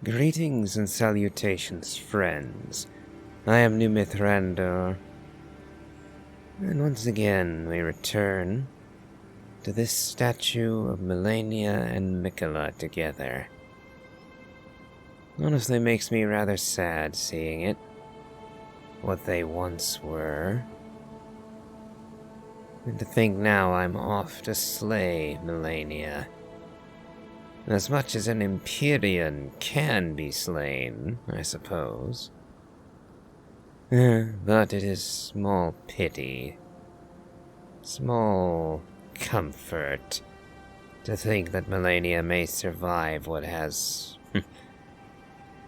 Greetings and salutations, friends. I am New Mithrandor, and once again we return to this statue of Melania and Mikola together. Honestly, makes me rather sad seeing it, what they once were. And to think now I'm off to slay Melania. As much as an Empyrean can be slain, I suppose. But it is small pity, small comfort, to think that Melania may survive what has,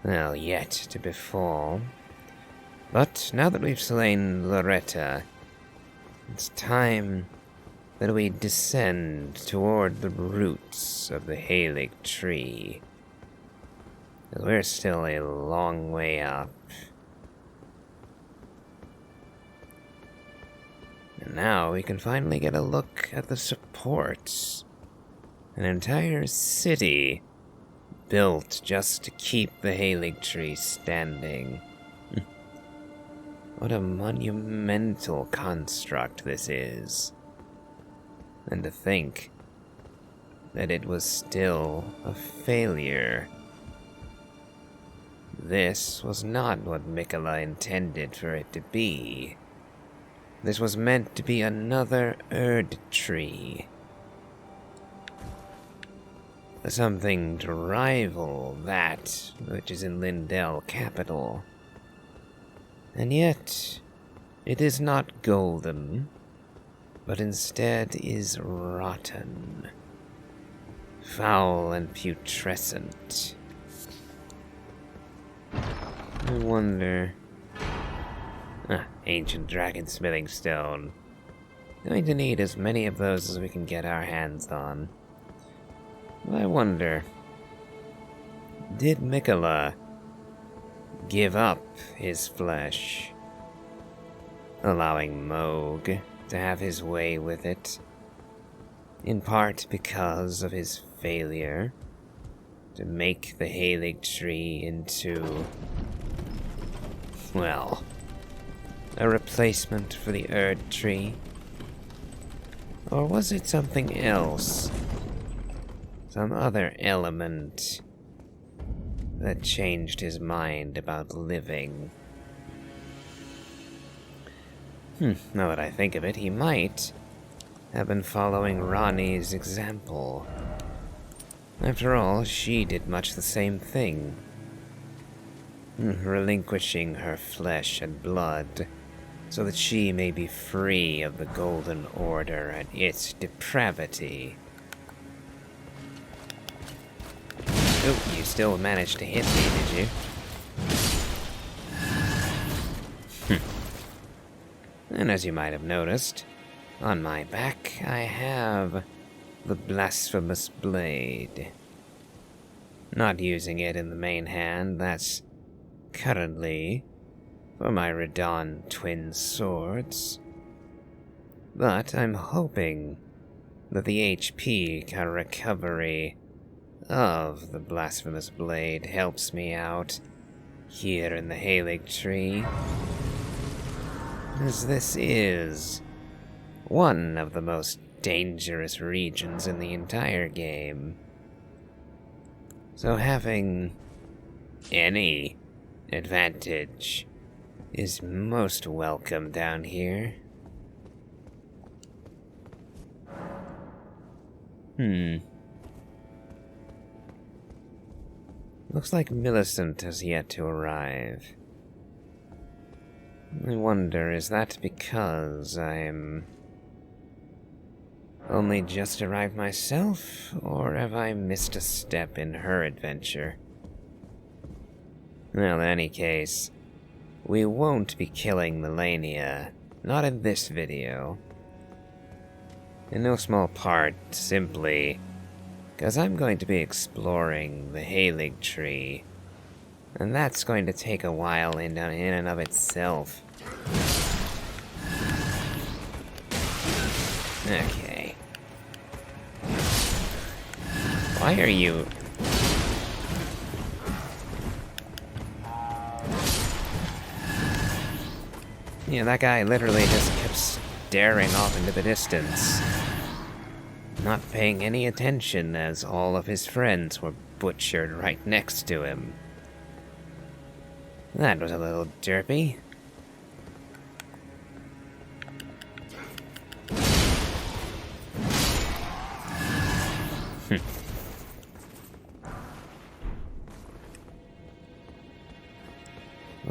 well, yet to befall. But now that we've slain Loretta, it's time that we descend toward the roots of the Erdtree. We're still a long way up. And now we can finally get a look at the supports. An entire city built just to keep the Erdtree standing. What a monumental construct this is. And to think that it was still a failure. This was not what Mikola intended for it to be. This was meant to be another Erdtree. Something to rival that which is in Lindell capital. And yet, it is not golden, but instead is rotten, foul and putrescent. I wonder... ancient dragon smithing stone. Going to need as many of those as we can get our hands on. I wonder, did Mikola give up his flesh, allowing Moog to have his way with it, in part because of his failure to make the Erdtree into, well, a replacement for the Erdtree? Or was it something else? Some other element that changed his mind about living? Now that I think of it, he might have been following Ronnie's example. After all, she did much the same thing. Relinquishing her flesh and blood so that she may be free of the Golden Order and its depravity. Oh, you still managed to hit me, did you? And as you might have noticed, on my back I have the blasphemous blade. Not using it in the main hand, that's currently for my Radon twin swords. But I'm hoping that the HP recovery of the blasphemous blade helps me out here in the Erdtree, as this is one of the most dangerous regions in the entire game. So having any advantage is most welcome down here. Looks like Millicent has yet to arrive. I wonder, is that because I'm only just arrived myself, or have I missed a step in her adventure? Well, in any case, we won't be killing Melania, not in this video. In no small part, simply because I'm going to be exploring the Erdtree, and that's going to take a while in and of itself. Okay. Why are you... Yeah, that guy literally just kept staring off into the distance, not paying any attention as all of his friends were butchered right next to him. That was a little derpy. A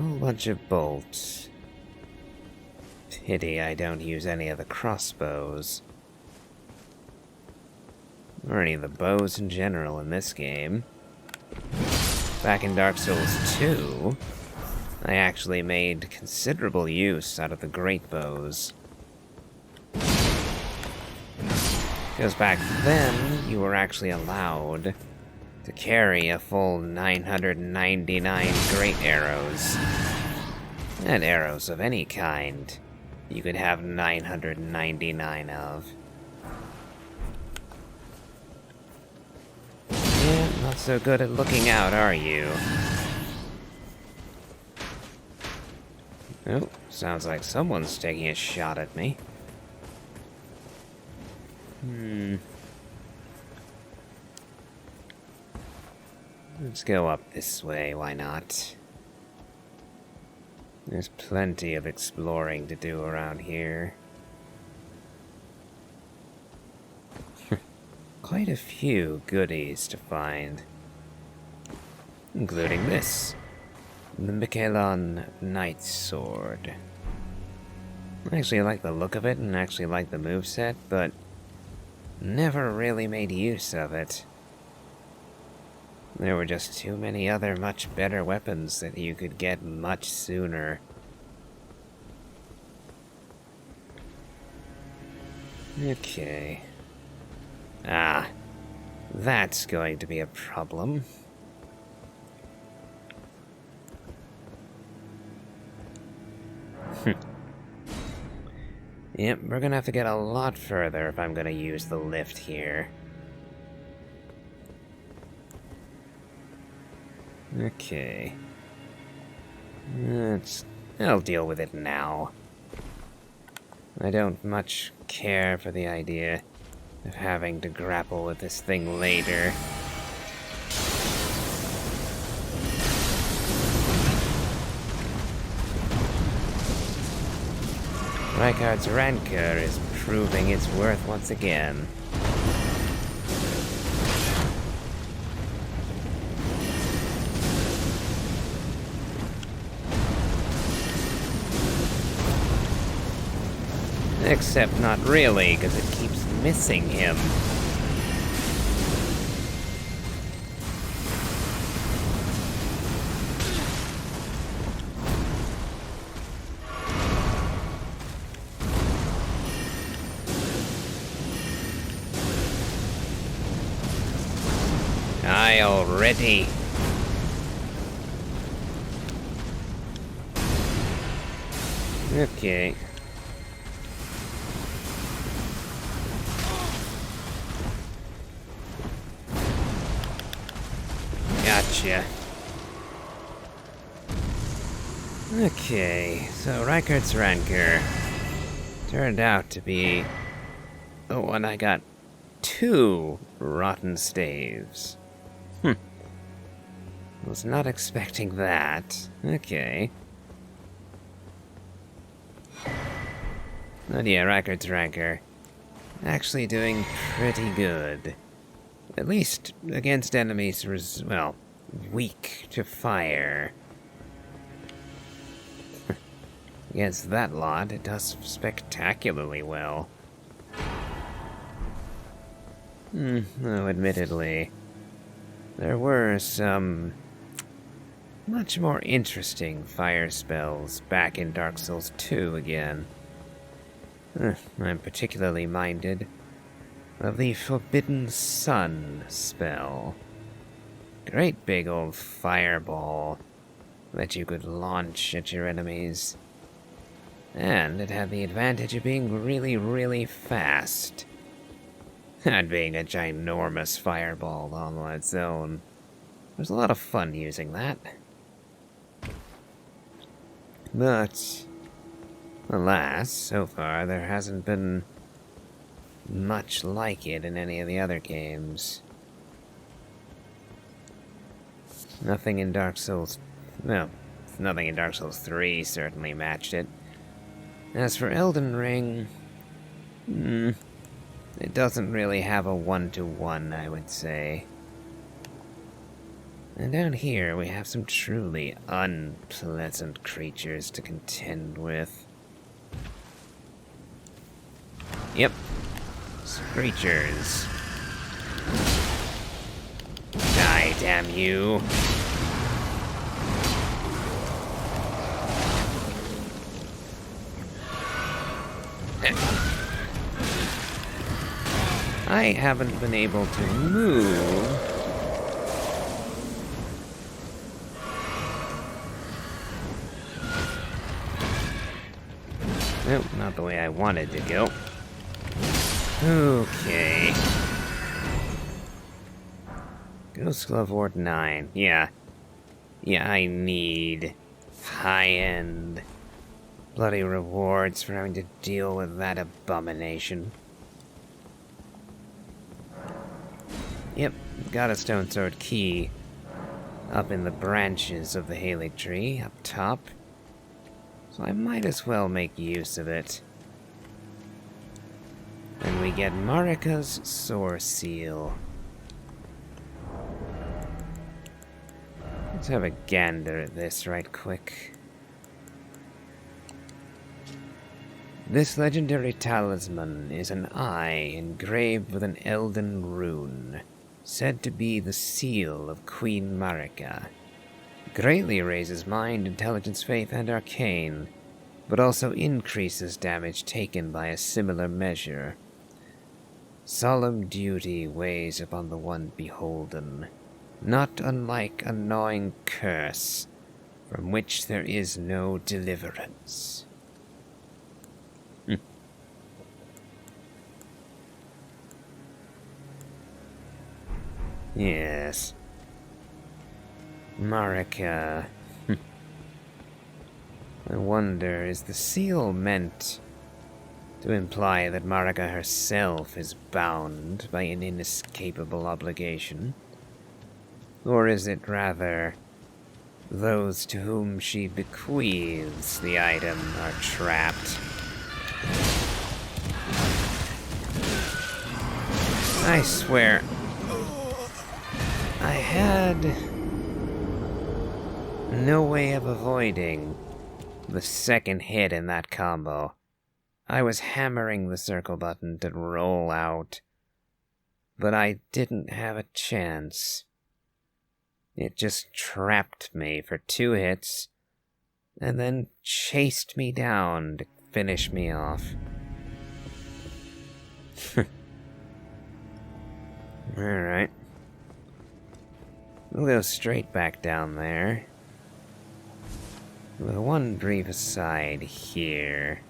whole bunch of bolts. Pity I don't use any of the crossbows. Or any of the bows in general in this game. Back in Dark Souls 2, I actually made considerable use out of the great bows. Because back then, you were actually allowed to carry a full 999 great arrows. And arrows of any kind, you could have 999 of. Yeah, not so good at looking out, are you? Oh, sounds like someone's taking a shot at me. Let's go up this way, why not? There's plenty of exploring to do around here. Quite a few goodies to find. Including this. The Mikelon Knight Sword. I actually like the look of it and actually like the moveset, but never really made use of it. There were just too many other much better weapons that you could get much sooner. Okay. Ah, that's going to be a problem. Yep, we're gonna have to get a lot further if I'm gonna use the lift here. Okay. I'll deal with it now. I don't much care for the idea of having to grapple with this thing later. Rykard's rancor is proving its worth once again. Except not really, because it keeps missing him. Die already. Okay. Gotcha. Okay, so Rykard's rancor turned out to be the one I got 2 rotten staves. Was not expecting that. Okay. But yeah, Rykard's rancor actually doing pretty good. At least against enemies, well, weak to fire. Against that lot, it does spectacularly well. Though admittedly, there were some much more interesting fire spells back in Dark Souls 2 again. I'm particularly minded of the Forbidden Sun spell. Great big old fireball that you could launch at your enemies. And it had the advantage of being really, really fast. And being a ginormous fireball all on its own. There's a lot of fun using that. But Alas, so far there hasn't been much like it in any of the other games. Nothing in Dark Souls... well, nothing in Dark Souls 3 certainly matched it. As for Elden Ring... it doesn't really have a one-to-one, I would say. And down here we have some truly unpleasant creatures to contend with. Yep. Screechers. Die, damn you. I haven't been able to move. Nope, not the way I wanted to go. Okay. Ghost Glove Ward 9. Yeah, I need high-end bloody rewards for having to deal with that abomination. Yep, got a Stone Sword key up in the branches of the Erdtree up top. So I might as well make use of it. And we get Marika's Sore Seal. Let's have a gander at this right quick. This legendary talisman is an eye engraved with an Elden rune, said to be the seal of Queen Marika. Greatly raises mind, intelligence, faith, and arcane, but also increases damage taken by a similar measure. Solemn duty weighs upon the one beholden, not unlike a gnawing curse, from which there is no deliverance. Yes. Marika. I wonder, is the seal meant to imply that Marika herself is bound by an inescapable obligation? Or is it rather those to whom she bequeaths the item are trapped? I swear, I had no way of avoiding the second hit in that combo. I was hammering the circle button to roll out, but I didn't have a chance. It just trapped me for 2 hits, and then chased me down to finish me off. Alright. We'll go straight back down there. With one brief aside here.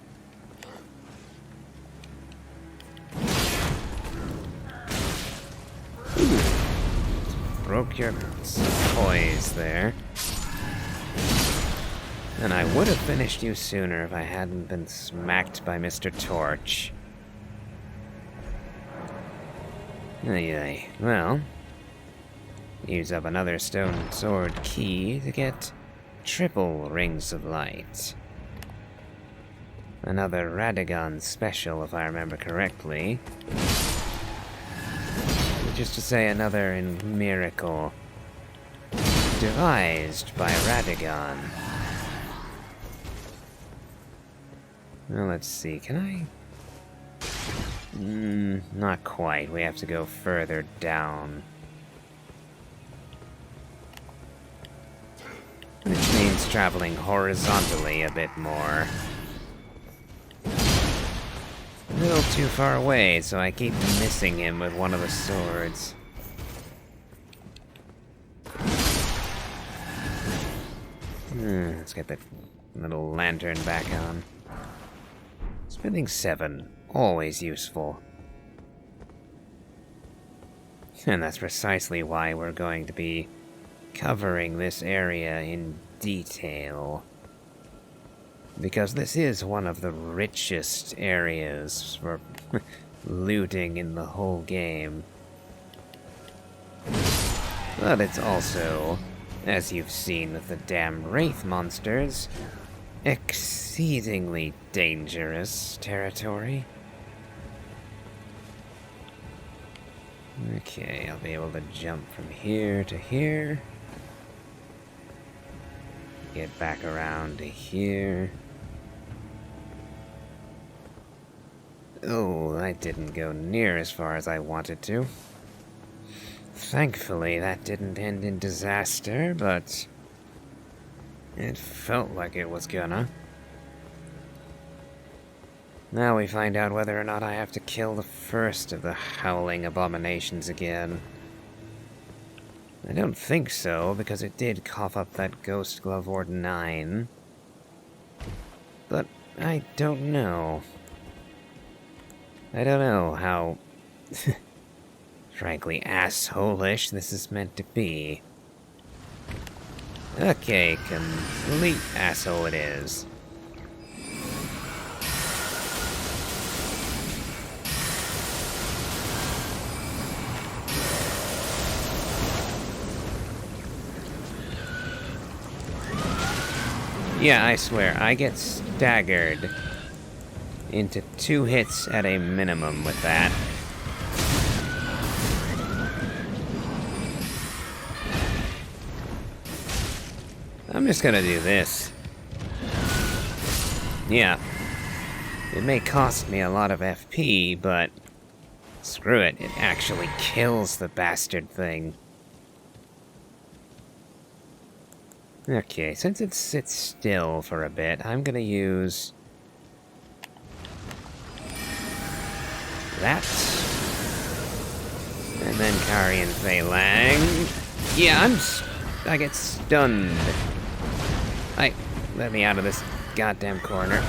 Broke your poise there. And I would have finished you sooner if I hadn't been smacked by Mr. Torch. Ay, well, use up another stone sword key to get triple rings of light. Another Radagon special, if I remember correctly. Which is to say, another miracle devised by Radagon. Well, let's see, can I? Not quite. We have to go further down. Which means traveling horizontally a bit more. A little too far away, so I keep missing him with one of the swords. Let's get that little lantern back on. Spending 7. Always useful. And that's precisely why we're going to be covering this area in detail. Because this is one of the richest areas for looting in the whole game. But it's also, as you've seen with the damn Wraith monsters, exceedingly dangerous territory. Okay, I'll be able to jump from here to here. Get back around to here. Oh, I didn't go near as far as I wanted to. Thankfully, that didn't end in disaster, but it felt like it was gonna. Now we find out whether or not I have to kill the first of the howling abominations again. I don't think so, because it did cough up that Ghost Glove Ward 9. But I don't know. I don't know how, frankly, asshole-ish this is meant to be. Okay, complete asshole it is. Yeah, I swear, I get staggered into 2 hits at a minimum with that. I'm just gonna do this. Yeah. It may cost me a lot of FP, but screw it, it actually kills the bastard thing. Okay, since it sits still for a bit, I'm gonna use that. And then Kari Phalang. Yeah, I get stunned. Let me out of this goddamn corner.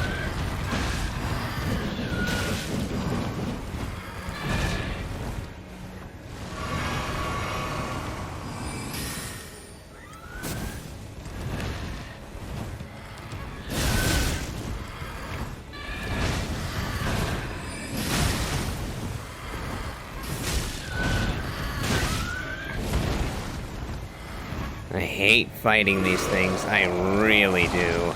I hate fighting these things, I really do.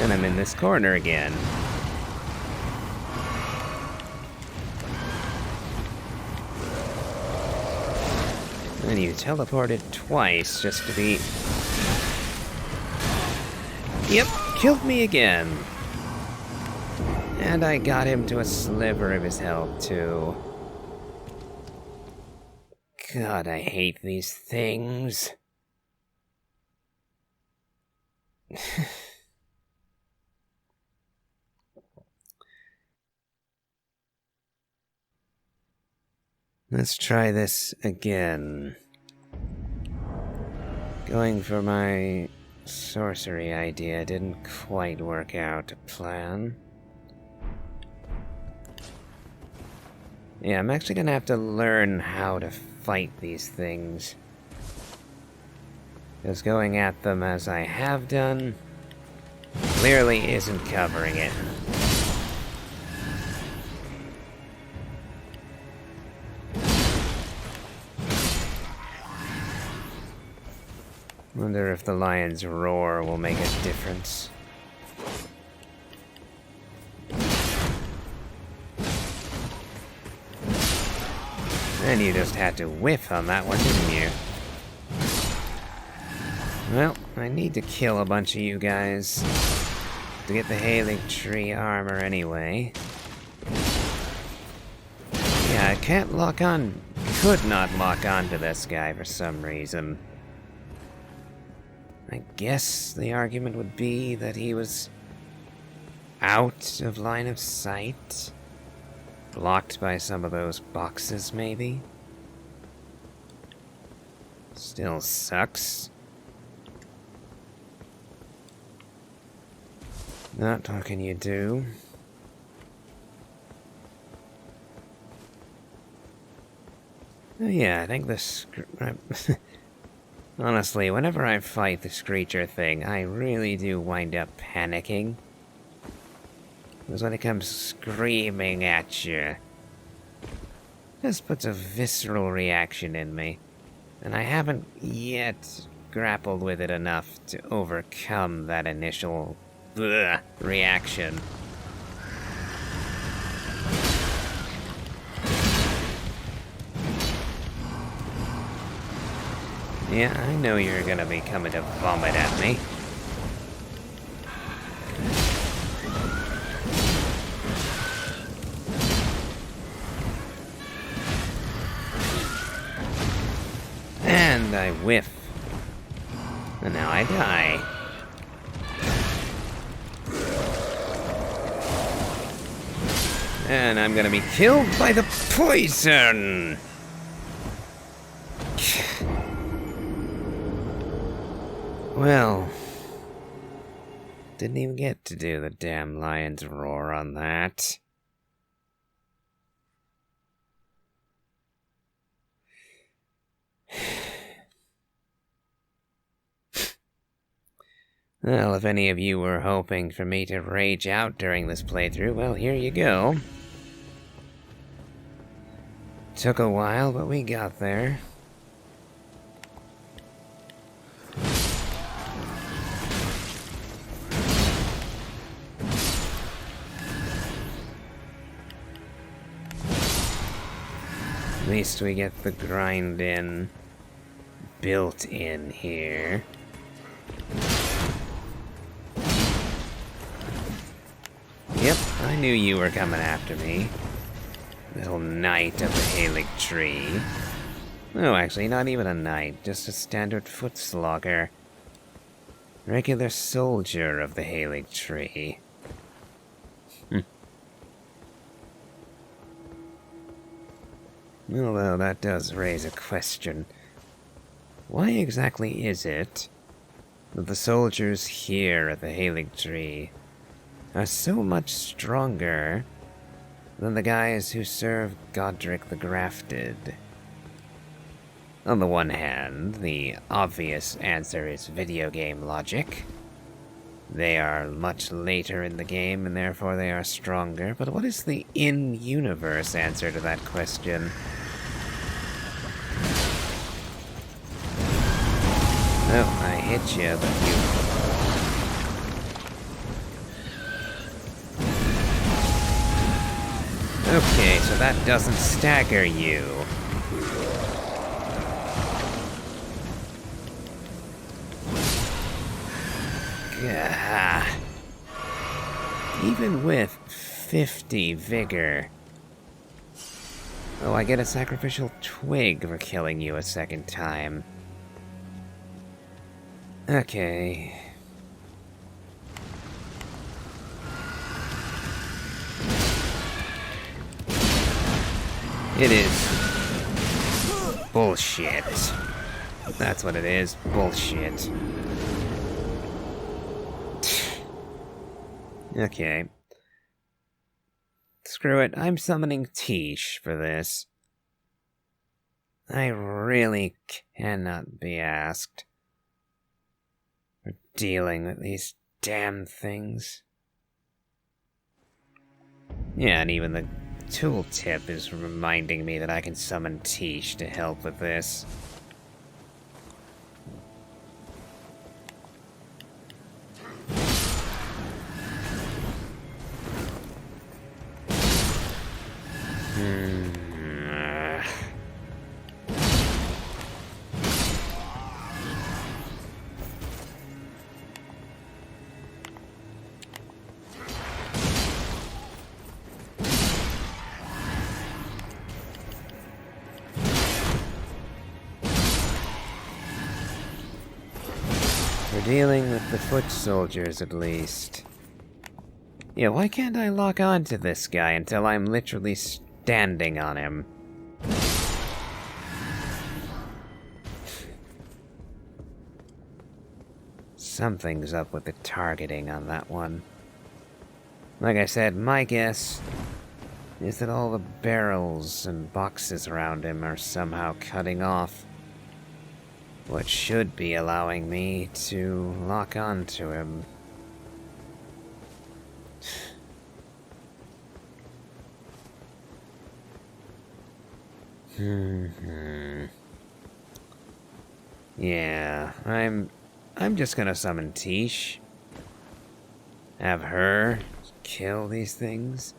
And I'm in this corner again. And you teleported twice just to be... Yep, killed me again. And I got him to a sliver of his health, too. God, I hate these things. Let's try this again. Going for my sorcery idea didn't quite work out to plan. Yeah, I'm actually gonna have to learn how to fight these things. Because going at them as I have done clearly isn't covering it. Wonder if the lion's roar will make a difference. And you just had to whiff on that one, didn't you? Well, I need to kill a bunch of you guys to get the Erdtree armor anyway. Yeah, I can't lock on... could not lock on to this guy for some reason. I guess the argument would be that he was out of line of sight. Blocked by some of those boxes, maybe? Still sucks. Not what can you do? Oh yeah, I think this... Honestly, whenever I fight the Screecher thing, I really do wind up panicking. Because when it comes screaming at you, it just puts a visceral reaction in me. And I haven't yet grappled with it enough to overcome that initial reaction. Yeah, I know you're gonna be coming to vomit at me. And I whiff. And now I die. And I'm gonna be killed by the poison! Well, didn't even get to do the damn lion's roar on that. Well, if any of you were hoping for me to rage out during this playthrough, well, here you go. Took a while, but we got there. At least we get the grind in built in here. Yep, I knew you were coming after me. Little knight of the Erdtree. Oh, actually, not even a knight, just a standard foot slogger. Regular soldier of the Erdtree. Although that does raise a question. Why exactly is it that the soldiers here at the Erdtree are so much stronger than the guys who serve Godric the Grafted? On the one hand, the obvious answer is video game logic. They are much later in the game and therefore they are stronger, but what is the in-universe answer to that question? Oh, I hit you, but you... Okay, so that doesn't stagger you. Gah. Even with 50 vigor... Oh, I get a sacrificial twig for killing you a second time. Okay. It is bullshit. That's what it is, bullshit. Okay. Screw it, I'm summoning Tish for this. I really cannot be asked for dealing with these damn things. Yeah, and even the tooltip is reminding me that I can summon Tish to help with this. We're dealing with the foot soldiers, at least. Yeah, why can't I lock on to this guy until I'm literally standing on him? Something's up with the targeting on that one. Like I said, my guess is that all the barrels and boxes around him are somehow cutting off what should be allowing me to lock onto him. Yeah, I'm just gonna summon Tish. Have her kill these things.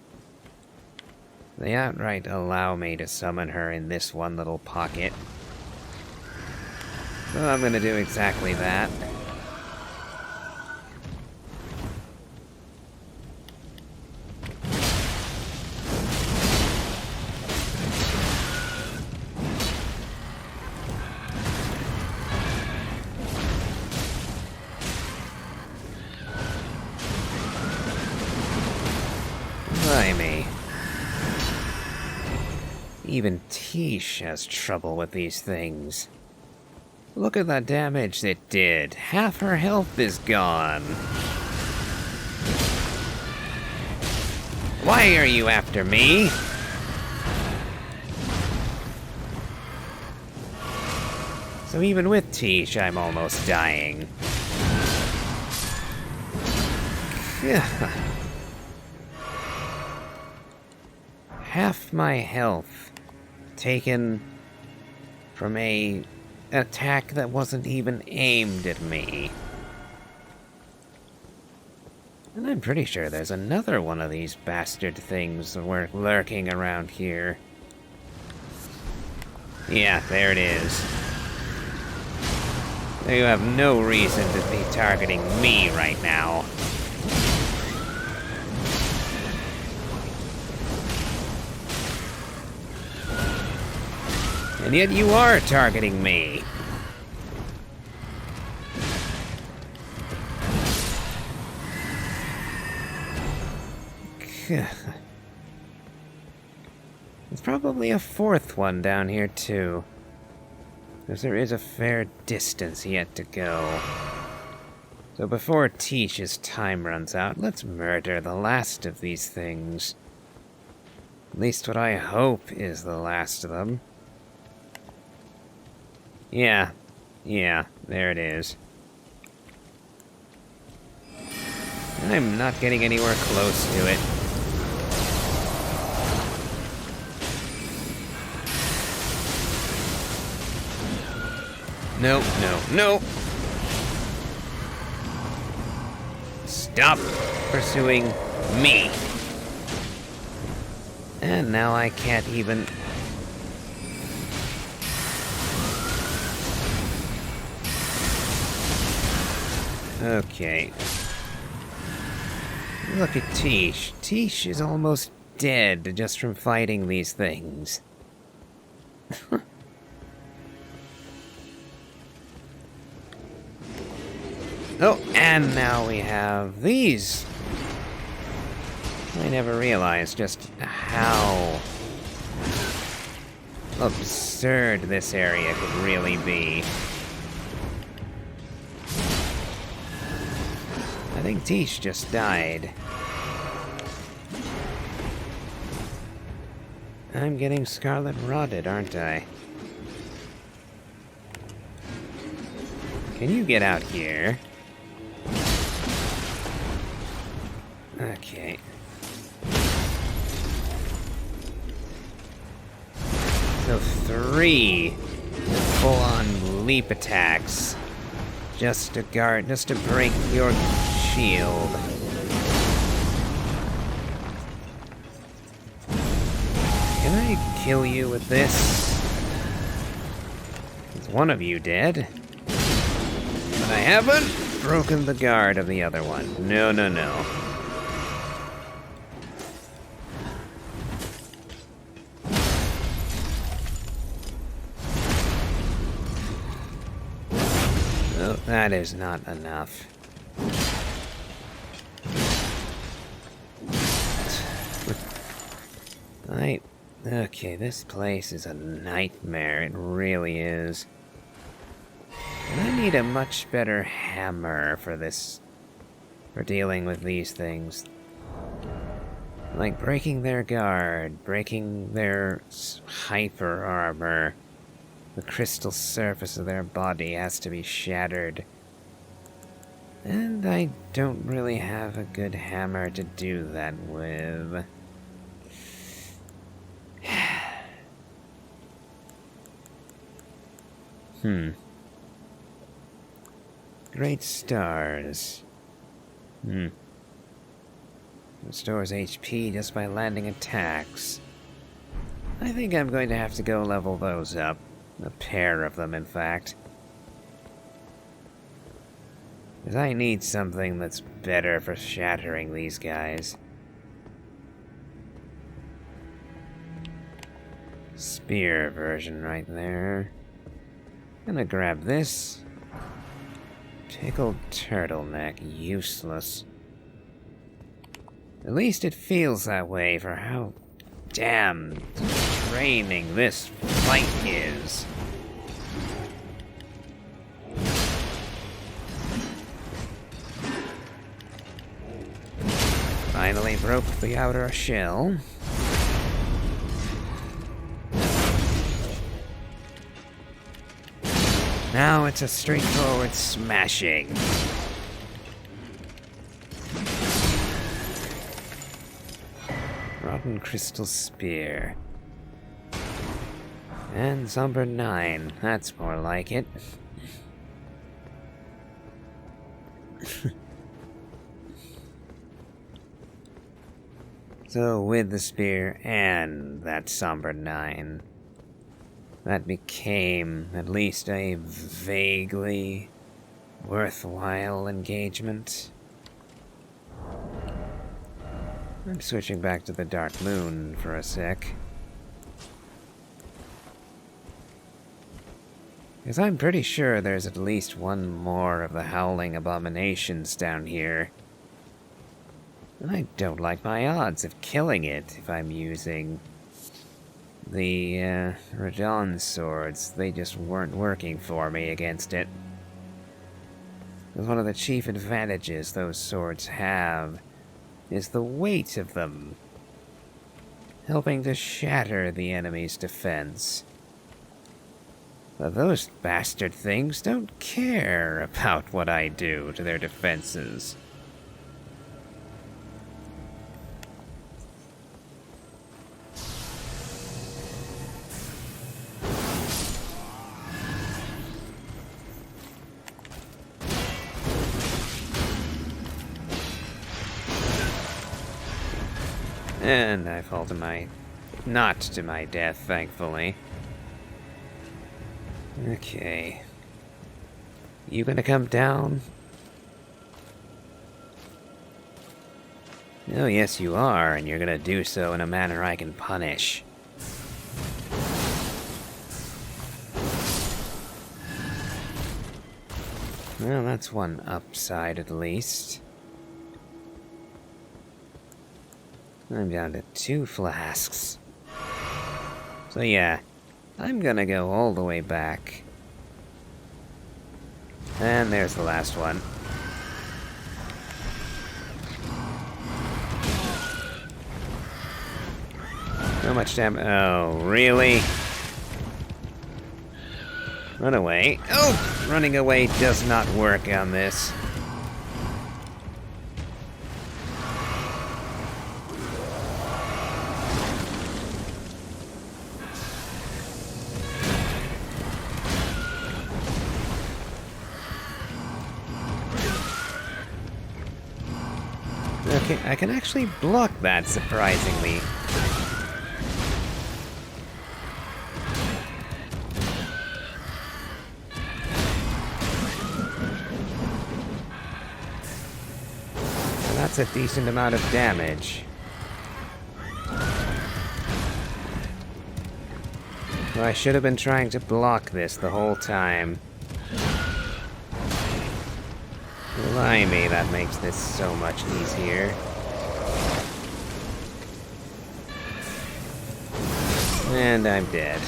They outright allow me to summon her in this one little pocket. So I'm gonna do exactly that. Blimey. Even Tish has trouble with these things. Look at the damage it did. Half her health is gone. Why are you after me? So even with Tish, I'm almost dying. Half my health taken from an attack that wasn't even aimed at me. And I'm pretty sure there's another one of these bastard things lurking around here. Yeah, there it is. You have no reason to be targeting me right now. And yet you are targeting me. There's probably a fourth one down here too, because there is a fair distance yet to go. So before Tish's time runs out, let's murder the last of these things. At least what I hope is the last of them. Yeah, there it is. I'm not getting anywhere close to it. No. Stop pursuing me. And now I can't even... Okay. Look at Tish. Tish is almost dead just from fighting these things. Oh, and now we have these. I never realized just how absurd this area could really be. I think Tish just died. I'm getting scarlet rotted, aren't I? Can you get out here? Okay. So 3 full-on leap attacks. Just to break your shield. Can I kill you with this? Is one of you dead? But I haven't broken the guard of the other one. No. Oh, that is not enough. Okay, this place is a nightmare. It really is. And I need a much better hammer for dealing with these things. Like breaking their guard, breaking their hyper armor. The crystal surface of their body has to be shattered. And I don't really have a good hammer to do that with. Great stars. Restores HP just by landing attacks. I think I'm going to have to go level those up. A pair of them, in fact. Because I need something that's better for shattering these guys. Spear version right there. Gonna grab this. Pickled turtleneck, useless. At least it feels that way for how damn draining this fight is. Finally broke the outer shell. Now it's a straightforward smashing. Rotten crystal spear. And Somber 9. That's more like it. So with the spear and that Somber 9, that became at least a vaguely worthwhile engagement. I'm switching back to the Dark Moon for a sec. Because I'm pretty sure there's at least one more of the Howling Abominations down here. And I don't like my odds of killing it if I'm using the Radon swords. They just weren't working for me against it. Because one of the chief advantages those swords have is the weight of them, helping to shatter the enemy's defense. But those bastard things don't care about what I do to their defenses. And I fall to my... not to my death, thankfully. Okay. You gonna come down? Oh, yes you are, and you're gonna do so in a manner I can punish. Well, that's one upside at least. I'm down to 2 flasks. So yeah, I'm gonna go all the way back. And there's the last one. So much damage. Oh, really? Run away. Oh! Running away does not work on this. Okay, I can actually block that, surprisingly. So that's a decent amount of damage. Well, I should have been trying to block this the whole time. Blimey, that makes this so much easier. And I'm dead.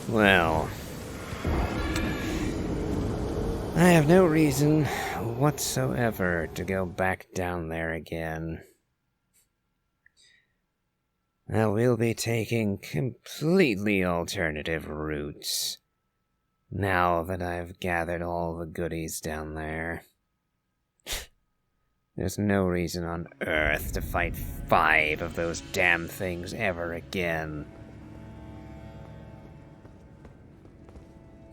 Well, I have no reason whatsoever to go back down there again. Now we'll be taking completely alternative routes, now that I've gathered all the goodies down there. There's no reason on Earth to fight 5 of those damn things ever again.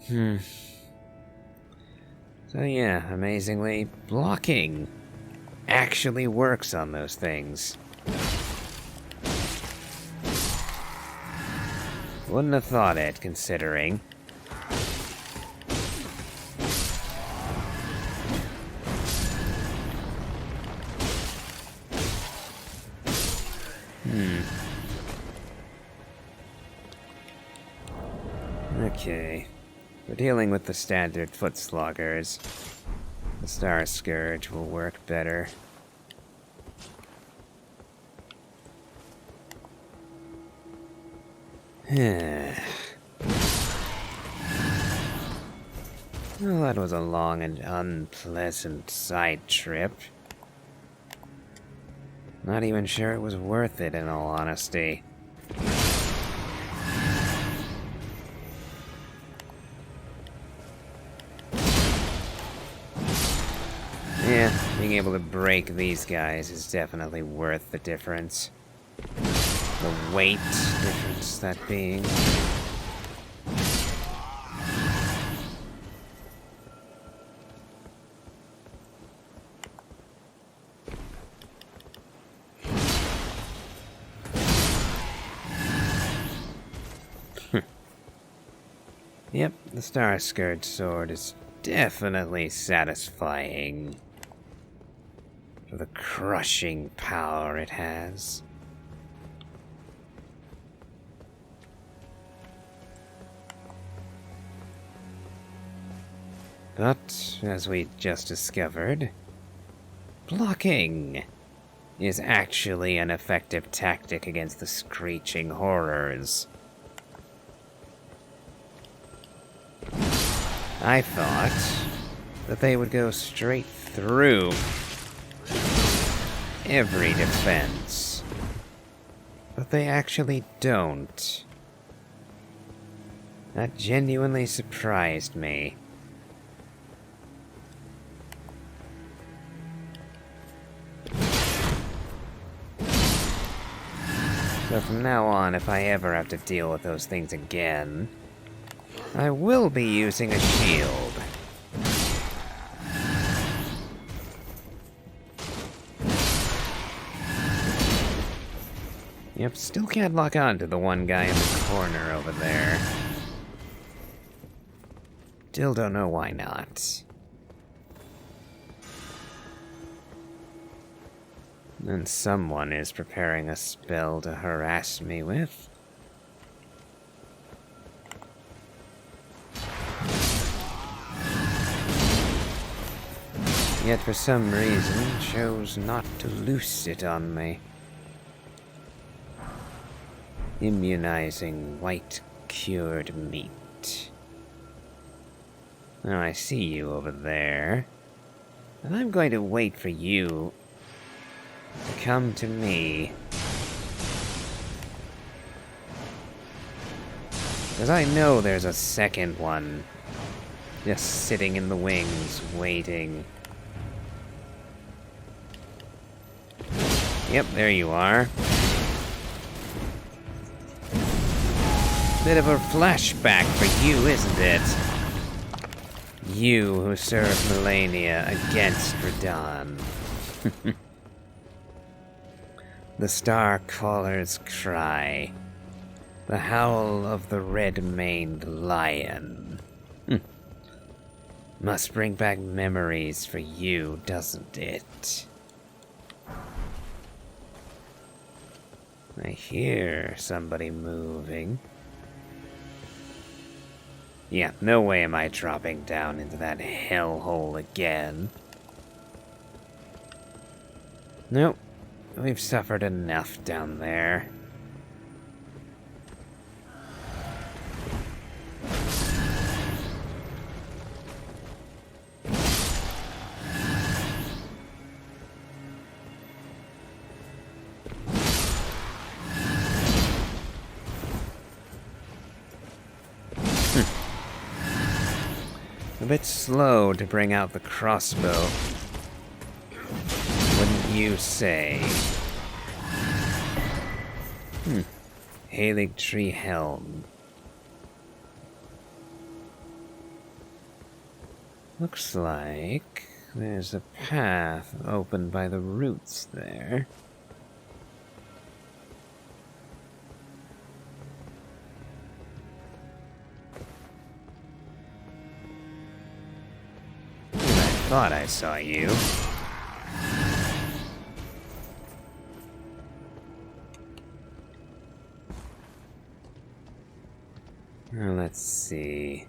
So yeah, amazingly, blocking actually works on those things. Wouldn't have thought it, considering. Okay. We're dealing with the standard foot sloggers. The Star Scourge will work better. Well, that was a long and unpleasant side trip. Not even sure it was worth it, in all honesty. Yeah, being able to break these guys is definitely worth the difference. The weight difference, that being. Yep, the Star Scourge sword is definitely satisfying for the crushing power it has. But, as we just discovered, blocking is actually an effective tactic against the screeching horrors. I thought that they would go straight through every defense, but they actually don't. That genuinely surprised me. So from now on, if I ever have to deal with those things again, I will be using a shield. Yep, still can't lock on to the one guy in the corner over there. Still don't know why not. And someone is preparing a spell to harass me with. Yet for some reason chose not to loose it on me. Immunizing white cured meat. Now I see you over there, and I'm going to wait for you to come to me. Because I know there's a second one just sitting in the wings, waiting. Yep, there you are. Bit of a flashback for you, isn't it? You who served Melania against Radon. The Star Caller's cry. The howl of the red-maned lion. Must bring back memories for you, doesn't it? I hear somebody moving. Yeah, no way am I dropping down into that hellhole again. Nope. We've suffered enough down there. A bit slow to bring out the crossbow. Wouldn't you say? Erdtree helm. Looks like there's a path opened by the roots there. I thought I saw you. Well, let's see.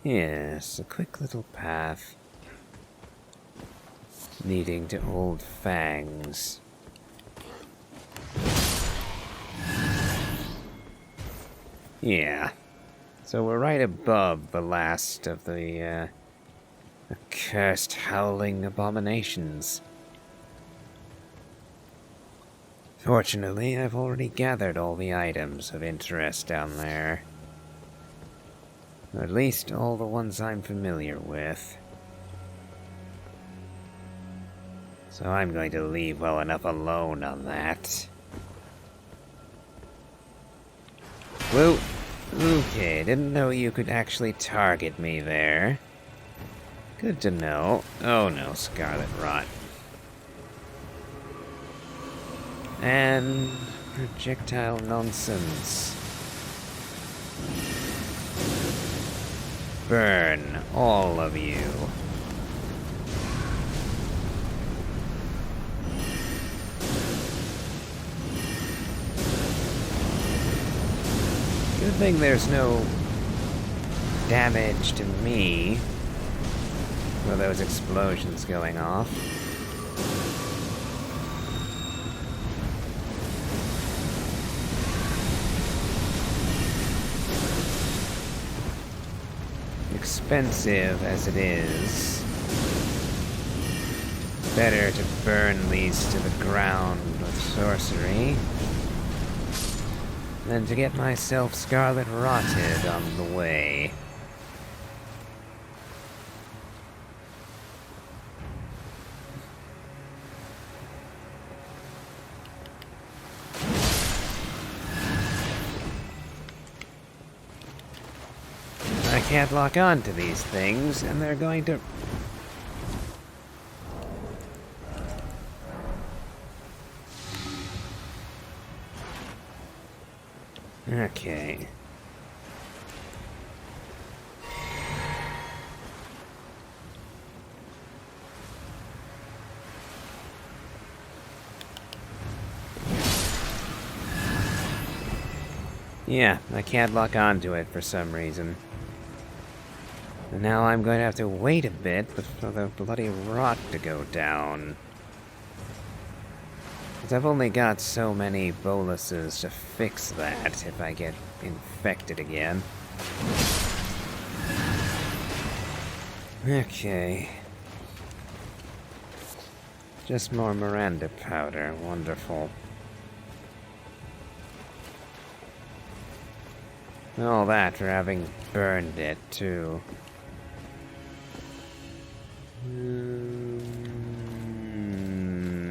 Yes, a quick little path leading to Old Fangs. Yeah. So we're right above the last of the accursed howling abominations. Fortunately, I've already gathered all the items of interest down there. Or at least all the ones I'm familiar with. So I'm going to leave well enough alone on that. Whoa! Okay, didn't know you could actually target me there. Good to know. Oh no, Scarlet Rot. And projectile nonsense. Burn, all of you. Good thing there's no damage to me for those explosions going off. Expensive as it is, better to burn these to the ground with sorcery than to get myself scarlet rotted on the way. I can't lock on to these things, and they're going to... Okay. Yeah, I can't lock onto it for some reason. And now I'm going to have to wait a bit for the bloody rot to go down. Because I've only got so many boluses to fix that if I get infected again. Okay. Just more Miranda powder. Wonderful. And all that for having burned it, too.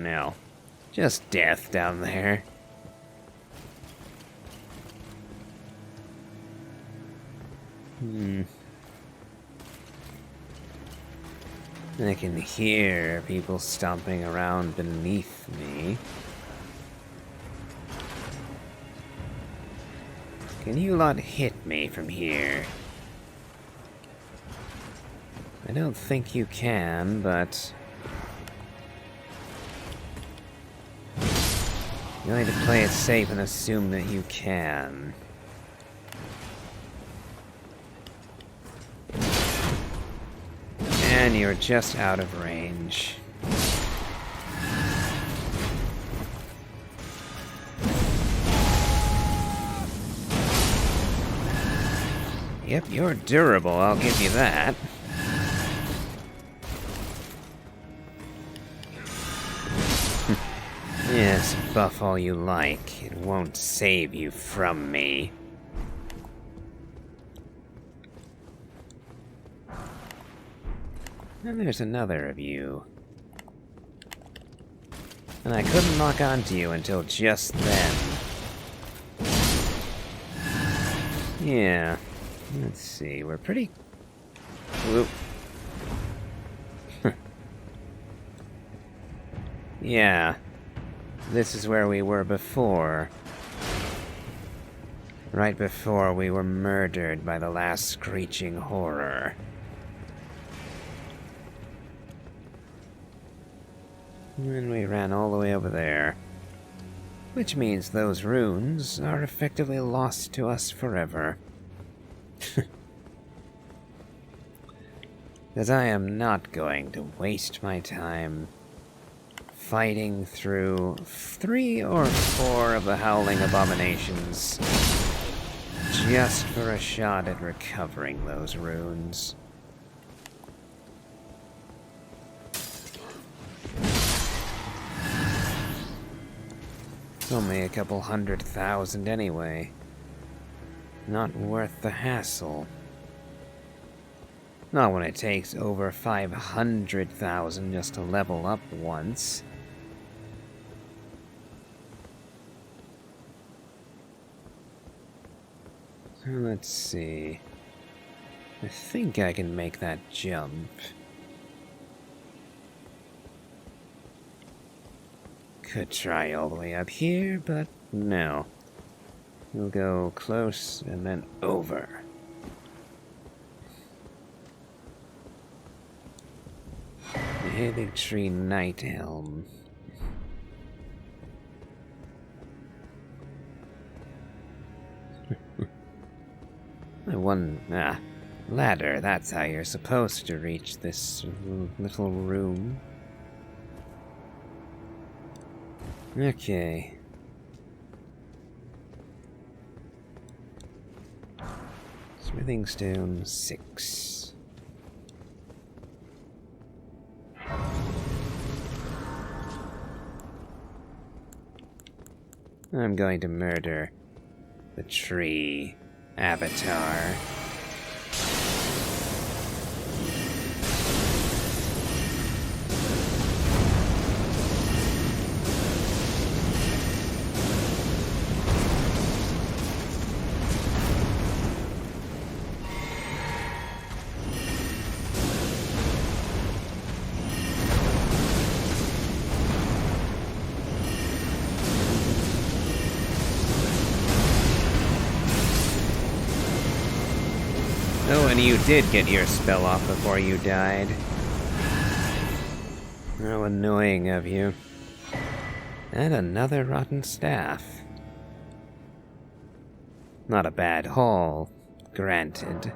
No. Just death down there. I can hear people stomping around beneath me. Can you lot hit me from here? I don't think you can, but... I'm going to play it safe and assume that you can. And you're just out of range. Yep, you're durable, I'll give you that. Yes, buff all you like. It won't save you from me. And there's another of you. And I couldn't lock onto you until just then. Yeah. Let's see, we're pretty... Whoop. Yeah. This is where we were before. Right before we were murdered by the last screeching horror. And we ran all the way over there. Which means those runes are effectively lost to us forever. Because I am not going to waste my time fighting through 3 or 4 of the Howling Abominations just for a shot at recovering those runes. It's only a couple 100,000 anyway. Not worth the hassle. Not when it takes over 500,000 just to level up once. So let's see. I think I can make that jump. Could try all the way up here, but no. We'll go close and then over. The Erdtree Night Helm. Ladder, that's how you're supposed to reach this little room. Okay. Smithing stone 6. I'm going to murder the tree avatar. Oh, and you did get your spell off before you died. How annoying of you. And another rotten staff. Not a bad haul, granted.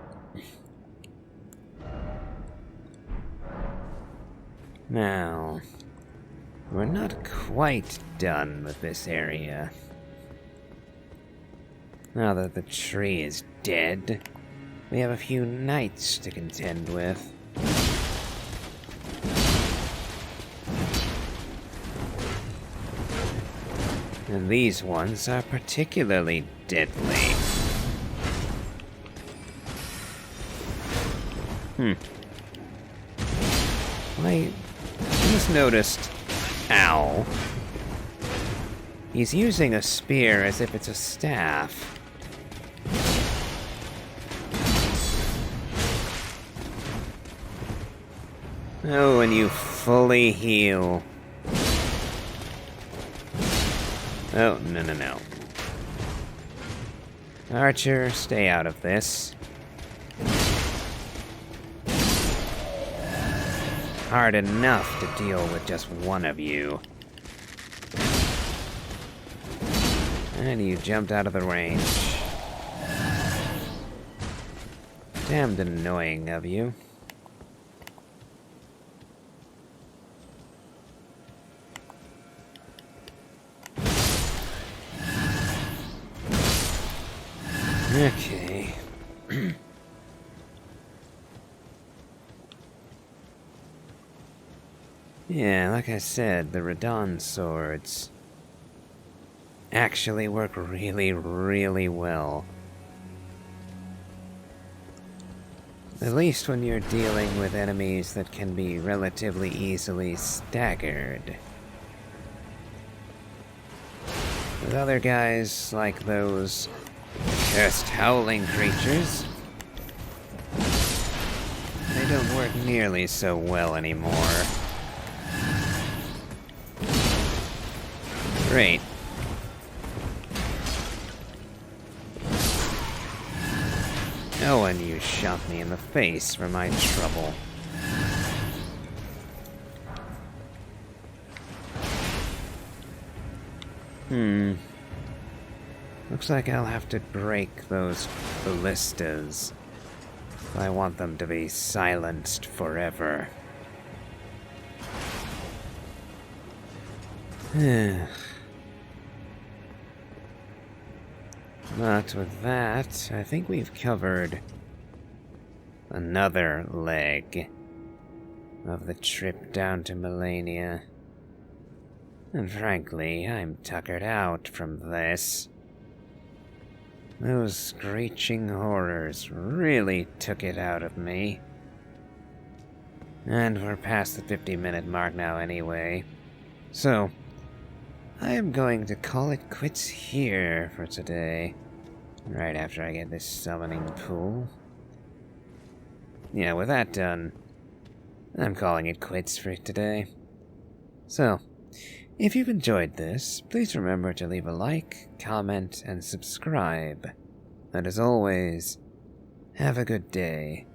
Now, we're not quite done with this area. Now that the tree is dead, we have a few knights to contend with. And these ones are particularly deadly. I just noticed... Ow. He's using a spear as if it's a staff. Oh, and you fully heal. Oh, no. Archer, stay out of this. Hard enough to deal with just one of you. And you jumped out of the range. Damned annoying of you. Okay. Yeah, like I said, the Radon swords actually work really, really well. At least when you're dealing with enemies that can be relatively easily staggered. With other guys like those cursed howling creatures, they don't work nearly so well anymore. Great. No one you shot me in the face for my trouble. Looks like I'll have to break those ballistas if I want them to be silenced forever. But with that, I think we've covered another leg of the trip down to Melania. And frankly, I'm tuckered out from this. Those screeching horrors really took it out of me. And we're past the 50-minute mark now anyway. So, I am going to call it quits here for today. Right after I get this summoning pool. Yeah, with that done, I'm calling it quits for today. So, if you've enjoyed this, please remember to leave a like, comment, and subscribe. And as always, have a good day.